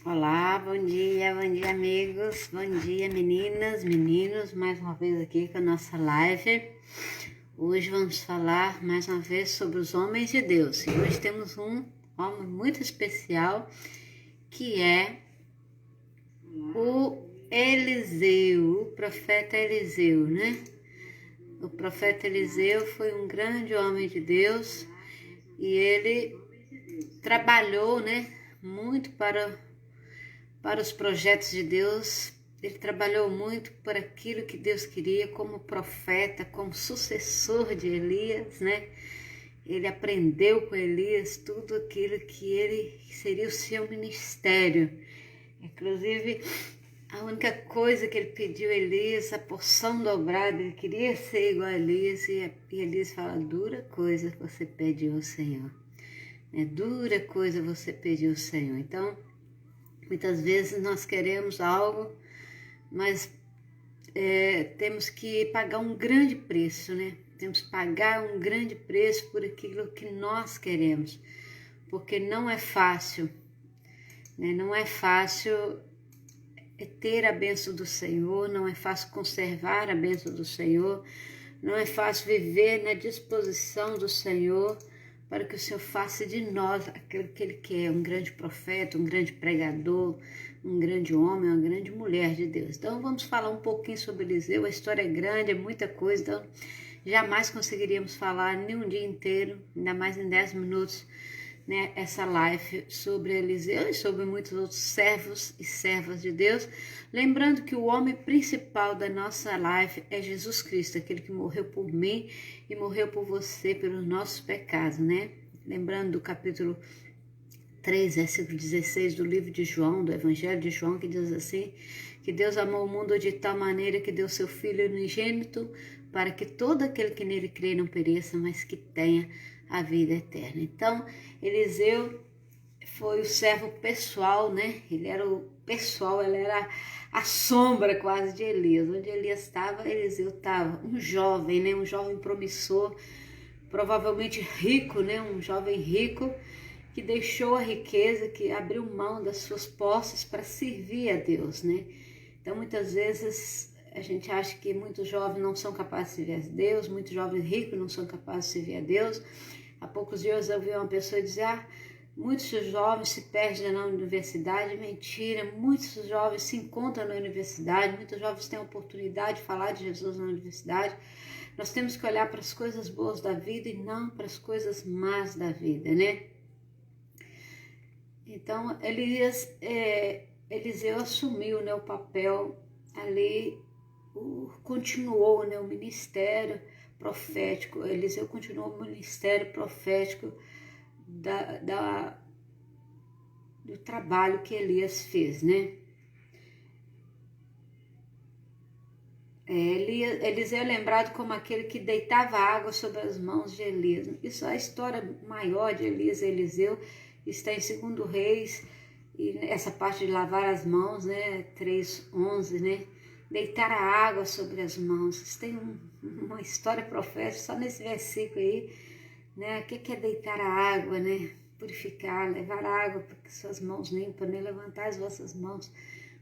Olá, bom dia amigos, bom dia meninas, meninos, mais uma vez aqui com a nossa live. Hoje vamos falar mais uma vez sobre os homens de Deus. E hoje temos um homem muito especial que é o Eliseu, o profeta Eliseu, né? O profeta Eliseu foi um grande homem de Deus e ele trabalhou, né, muito para os projetos de Deus. Ele trabalhou muito por aquilo que Deus queria como profeta, como sucessor de Elias, né? Ele aprendeu com Elias tudo aquilo que seria o seu ministério. Inclusive, a única coisa que ele pediu a Elias, a porção dobrada, ele queria ser igual a Elias, e Elias fala: dura coisa você pediu ao Senhor. Dura coisa você pediu ao Senhor. Então, muitas vezes nós queremos algo, mas temos que pagar um grande preço, né? Temos que pagar um grande preço por aquilo que nós queremos, porque não é fácil, né? Não é fácil ter a bênção do Senhor, não é fácil conservar a bênção do Senhor, não é fácil viver na disposição do Senhor, para que o Senhor faça de nós aquilo que Ele quer, um grande profeta, um grande pregador, um grande homem, uma grande mulher de Deus. Então vamos falar um pouquinho sobre Eliseu. A história é grande, é muita coisa, então jamais conseguiríamos falar nem um dia inteiro, ainda mais em 10 minutos, né, essa live sobre Eliseu e sobre muitos outros servos e servas de Deus. Lembrando que o homem principal da nossa live é Jesus Cristo, aquele que morreu por mim e morreu por você, pelos nossos pecados, né? Lembrando do capítulo 3, versículo 16 do livro de João, do Evangelho de João, que diz assim: que Deus amou o mundo de tal maneira que deu seu Filho unigênito, para que todo aquele que nele crê não pereça, mas que tenha a vida eterna. Então, Eliseu foi o servo pessoal, né? Ele era o pessoal, ele era a sombra quase de Elias. Onde Elias estava, Eliseu estava. Um jovem, né? Um jovem promissor, provavelmente rico, né? Um jovem rico que deixou a riqueza, que abriu mão das suas posses para servir a Deus, né? Então, muitas vezes a gente acha que muitos jovens não são capazes de servir a Deus, muitos jovens ricos não são capazes de servir a Deus. Há poucos dias eu ouvi uma pessoa dizer: muitos jovens se perdem na universidade. Mentira, muitos jovens se encontram na universidade, muitos jovens têm a oportunidade de falar de Jesus na universidade. Nós temos que olhar para as coisas boas da vida e não para as coisas más da vida, né? Então, Eliseu assumiu, né, o papel ali, continuou, né, o ministério profético. Eliseu continuou o ministério profético do trabalho que Elias fez, né? Eliseu é lembrado como aquele que deitava água sobre as mãos de Elias. Isso é a história maior de Elias e Eliseu, está em 2 Reis, e essa parte de lavar as mãos, né, 3:11, né? Deitar a água sobre as mãos. Isso tem uma história profética só nesse versículo aí, né? O que é deitar a água, né? Purificar, levar água para que suas mãos limpas, né? Levantar as vossas mãos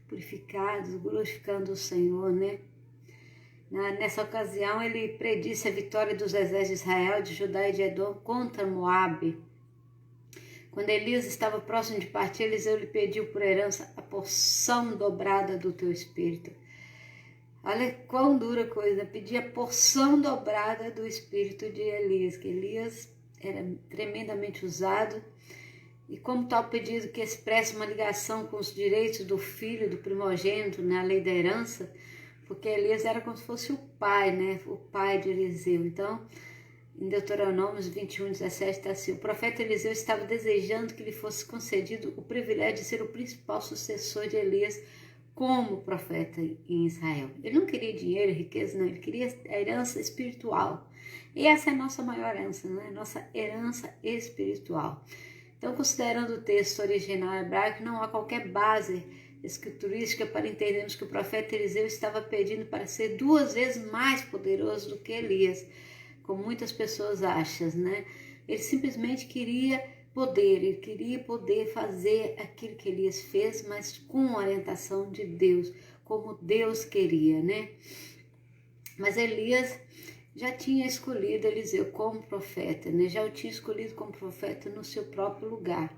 purificadas, glorificando o Senhor, né? Nessa ocasião, ele predisse a vitória dos exércitos de Israel, de Judá e de Edom contra Moabe. Quando Elias estava próximo de partir, Eliseu lhe pediu por herança a porção dobrada do teu espírito. Olha quão dura coisa, pedir a porção dobrada do espírito de Elias, que Elias era tremendamente usado, e como tal pedido que expressa uma ligação com os direitos do filho, do primogênito, na lei da herança, porque Elias era como se fosse o pai, né? O pai de Eliseu. Então, em Deuteronômio 21:17 está assim: o profeta Eliseu estava desejando que lhe fosse concedido o privilégio de ser o principal sucessor de Elias como profeta em Israel. Ele não queria dinheiro, riqueza, não, ele queria a herança espiritual. E essa é a nossa maior herança, né? Nossa herança espiritual. Então, considerando o texto original hebraico, não há qualquer base escriturística para entendermos que o profeta Eliseu estava pedindo para ser 2 vezes mais poderoso do que Elias, como muitas pessoas acham, né? Ele simplesmente queria poder, ele queria poder fazer aquilo que Elias fez, mas com orientação de Deus, como Deus queria, né? Mas Elias já tinha escolhido Eliseu como profeta, né? Já o tinha escolhido como profeta no seu próprio lugar.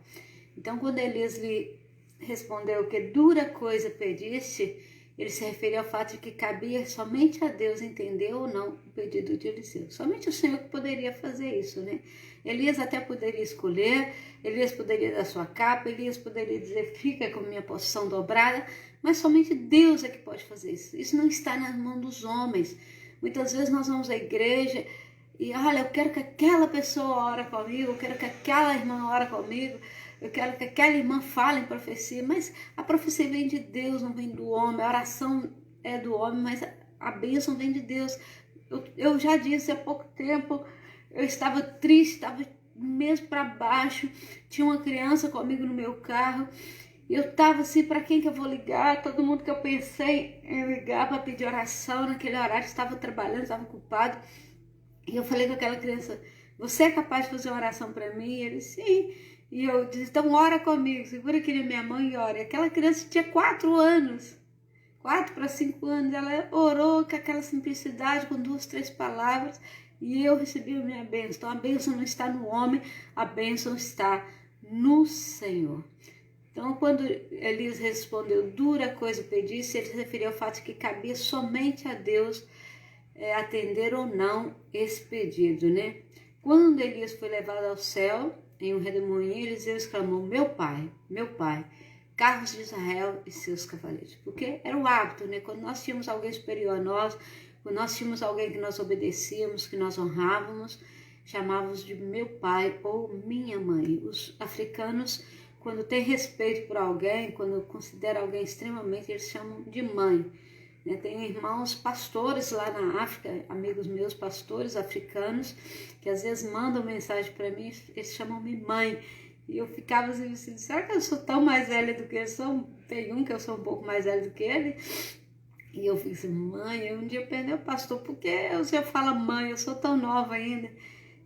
Então, quando Elias lhe respondeu que dura coisa pediste, ele se referia ao fato de que cabia somente a Deus entender ou não o pedido de Eliseu. Somente o Senhor que poderia fazer isso, né? Elias até poderia escolher, Elias poderia dar sua capa, Elias poderia dizer, fica com minha posição dobrada, mas somente Deus é que pode fazer isso. Isso não está nas mãos dos homens. Muitas vezes nós vamos à igreja e, olha, eu quero que aquela pessoa ore comigo, eu quero que aquela irmã ore comigo, eu quero que aquela irmã fale em profecia, mas a profecia vem de Deus, não vem do homem, a oração é do homem, mas a bênção vem de Deus. Eu já disse há pouco tempo, eu estava triste, estava mesmo para baixo, tinha uma criança comigo no meu carro, e eu estava assim, para quem que eu vou ligar? Todo mundo que eu pensei em ligar para pedir oração, naquele horário estava trabalhando, estava ocupado, e eu falei com aquela criança, você é capaz de fazer uma oração para mim? E ele, sim. E eu disse, então ora comigo, segura aqui na minha mão e ora. E aquela criança tinha 4 anos, 4 para 5 anos, ela orou com aquela simplicidade, com 2, 3 palavras, e eu recebi a minha bênção. Então a bênção não está no homem, a bênção está no Senhor. Então quando Elias respondeu, dura coisa pedisse, ele se referia ao fato de que cabia somente a Deus atender ou não esse pedido, né? Quando Elias foi levado ao céu, em um redemoinho, Eliseu exclamou, meu pai, carros de Israel e seus cavaleiros. Porque era o hábito, né? Quando nós tínhamos alguém superior a nós, quando nós tínhamos alguém que nós obedecíamos, que nós honrávamos, chamávamos de meu pai ou minha mãe. Os africanos, quando têm respeito por alguém, quando consideram alguém extremamente, eles chamam de mãe. Tem irmãos pastores lá na África, amigos meus pastores africanos, que às vezes mandam mensagem para mim, eles chamam-me mãe. E eu ficava assim, será que eu sou tão mais velha do que eles são? Tem um que eu sou um pouco mais velha do que ele. E eu fico assim, mãe, um dia eu perdi o pastor, porque o senhor fala mãe, eu sou tão nova ainda.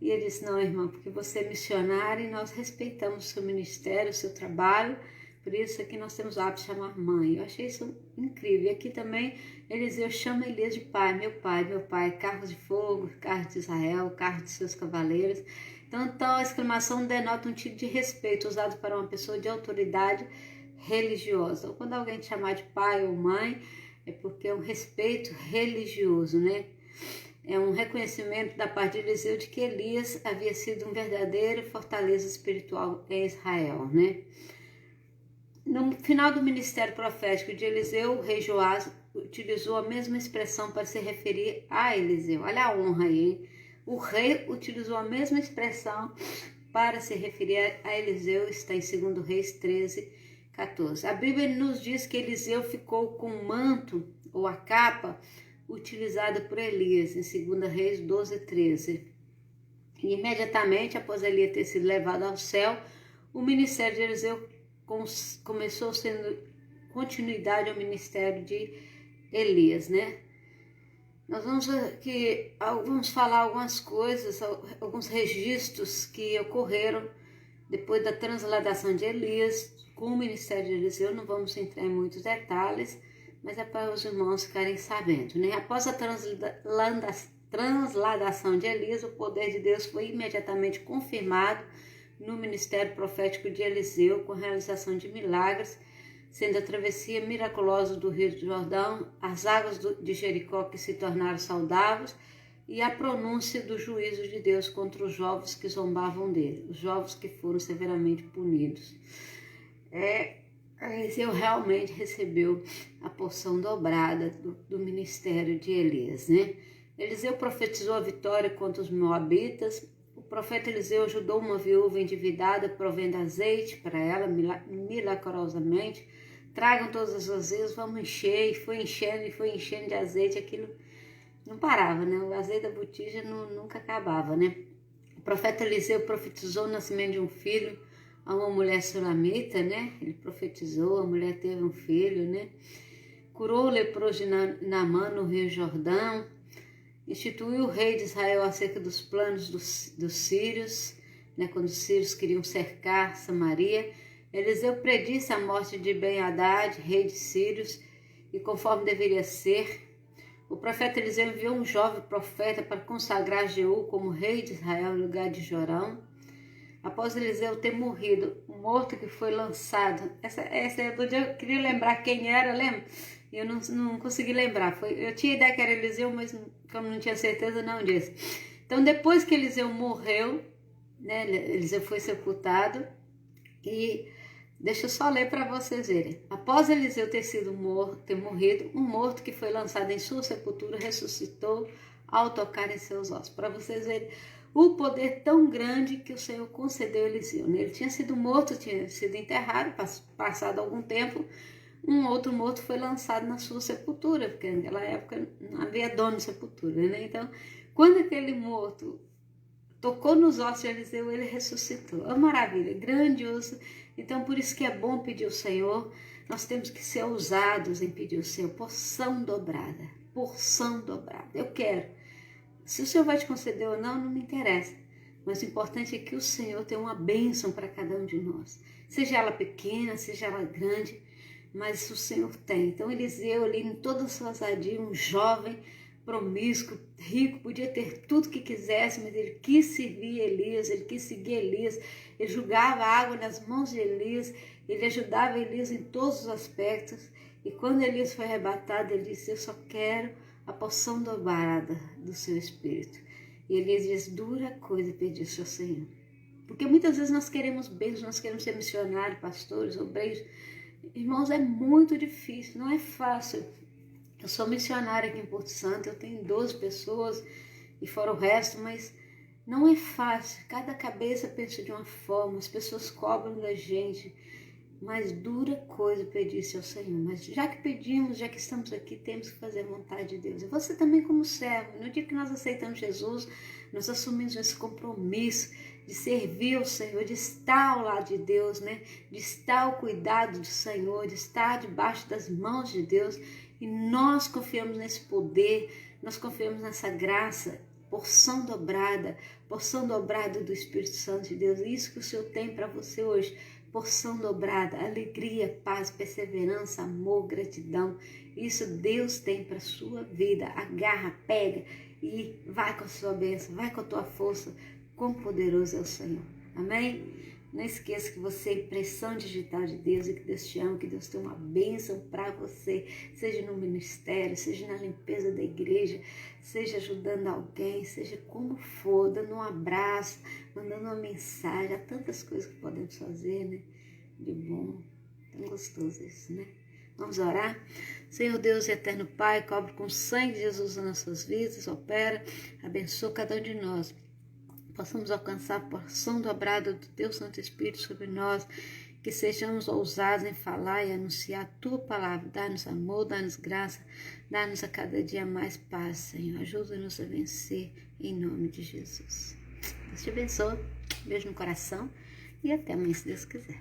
E ele disse, não, irmã, porque você é missionária e nós respeitamos o seu ministério, o seu trabalho. Por isso aqui nós temos o hábito de chamar mãe. Eu achei isso incrível. E aqui também Eliseu chama Elias de pai, meu pai, carros de fogo, carros de Israel, carros de seus cavaleiros. Então a exclamação denota um tipo de respeito usado para uma pessoa de autoridade religiosa. Ou quando alguém te chamar de pai ou mãe, é porque é um respeito religioso, né? É um reconhecimento da parte de Eliseu de que Elias havia sido um verdadeiro fortaleza espiritual em Israel, né? No final do ministério profético de Eliseu, o rei Joás utilizou a mesma expressão para se referir a Eliseu. Olha a honra aí, hein? O rei utilizou a mesma expressão para se referir a Eliseu, está em 2 Reis 13, 14. A Bíblia nos diz que Eliseu ficou com o manto ou a capa utilizada por Elias, em 2 Reis 12, 13. E imediatamente após Elias ter sido levado ao céu, o ministério de Eliseu começou sendo continuidade ao ministério de Elias, né? Nós vamos falar algumas coisas, alguns registros que ocorreram depois da transladação de Elias com o ministério de Eliseu. Não vamos entrar em muitos detalhes, mas é para os irmãos ficarem sabendo, né? Após a transladação de Elias, o poder de Deus foi imediatamente confirmado no ministério profético de Eliseu, com a realização de milagres, sendo a travessia miraculosa do Rio Jordão, as águas de Jericó que se tornaram saudáveis e a pronúncia do juízo de Deus contra os jovens que zombavam dele, os jovens que foram severamente punidos. Eliseu realmente recebeu a porção dobrada do ministério de Elias, né? Eliseu profetizou a vitória contra os moabitas. O profeta Eliseu ajudou uma viúva endividada, provendo azeite para ela milagrosamente. Tragam todas as vasilhas, vamos encher. E foi enchendo de azeite. Aquilo não parava, né? O azeite da botija nunca acabava, né? O profeta Eliseu profetizou o nascimento de um filho a uma mulher sulamita, né? Ele profetizou, a mulher teve um filho, né? Curou o leproso de Naamã no Rio Jordão. Instituiu o rei de Israel acerca dos planos dos sírios, né, quando os sírios queriam cercar Samaria. Eliseu predisse a morte de Ben-Hadad, rei de Sírios, e conforme deveria ser, o profeta Eliseu enviou um jovem profeta para consagrar Jeú como rei de Israel em lugar de Jorão. Após Eliseu ter morrido, o morto que foi lançado, essa eu queria lembrar quem era, lembra? Eu não consegui lembrar, eu tinha ideia que era Eliseu, mas como não tinha certeza não disse. Então depois que Eliseu morreu, né, Eliseu foi sepultado, e deixa eu só ler para vocês verem. Após Eliseu ter morrido, um morto que foi lançado em sua sepultura ressuscitou ao tocar em seus ossos. Para vocês verem o poder tão grande que o Senhor concedeu a Eliseu. Ele tinha sido morto, tinha sido enterrado, passado algum tempo, um outro morto foi lançado na sua sepultura, porque naquela época não havia dono de sepultura, né? Então, quando aquele morto tocou nos ossos de Eliseu, ele ressuscitou. É uma maravilha, grandioso. Então, por isso que é bom pedir ao Senhor. Nós temos que ser ousados em pedir ao Senhor porção dobrada, porção dobrada. Eu quero. Se o Senhor vai te conceder ou não, não me interessa. Mas o importante é que o Senhor tenha uma bênção para cada um de nós. Seja ela pequena, seja ela grande, mas o Senhor tem. Então, Eliseu, ali em toda a sua ousadia, um jovem promíscuo, rico, podia ter tudo que quisesse, mas ele quis servir Elias, ele quis seguir Elias, ele jogava água nas mãos de Elias, ele ajudava Elias em todos os aspectos, e quando Elias foi arrebatado, ele disse: eu só quero a porção dobrada do seu espírito. E Elias diz: dura coisa pedir ao seu Senhor. Porque muitas vezes nós queremos bênçãos, nós queremos ser missionários, pastores, obreiros. Irmãos, é muito difícil, não é fácil. Eu sou missionária aqui em Porto Santo, eu tenho 12 pessoas e fora o resto, mas não é fácil. Cada cabeça pensa de uma forma, as pessoas cobram da gente, mas dura coisa pedir-se ao Senhor. Mas já que pedimos, já que estamos aqui, temos que fazer a vontade de Deus. E você também como servo, no dia que nós aceitamos Jesus, nós assumimos esse compromisso de servir ao Senhor, de estar ao lado de Deus, né? De estar ao cuidado do Senhor, de estar debaixo das mãos de Deus. E nós confiamos nesse poder, nós confiamos nessa graça, porção dobrada do Espírito Santo de Deus. Isso que o Senhor tem para você hoje, porção dobrada, alegria, paz, perseverança, amor, gratidão. Isso Deus tem para a sua vida. Agarra, pega e vai com a sua bênção, vai com a tua força. Quão poderoso é o Senhor. Amém? Não esqueça que você é impressão digital de Deus e que Deus te ama, que Deus tem uma bênção para você, seja no ministério, seja na limpeza da igreja, seja ajudando alguém, seja como for, dando um abraço, mandando uma mensagem. Há tantas coisas que podemos fazer, né? De bom, tão gostoso isso, né? Vamos orar? Senhor Deus e eterno Pai, cobre com o sangue de Jesus as nossas vidas, opera, abençoa cada um de nós. Possamos alcançar a porção dobrada do Teu Santo Espírito sobre nós, que sejamos ousados em falar e anunciar a Tua palavra. Dá-nos amor, dá-nos graça, dá-nos a cada dia mais paz, Senhor. Ajuda-nos a vencer, em nome de Jesus. Deus te abençoe, beijo no coração e até amanhã, se Deus quiser.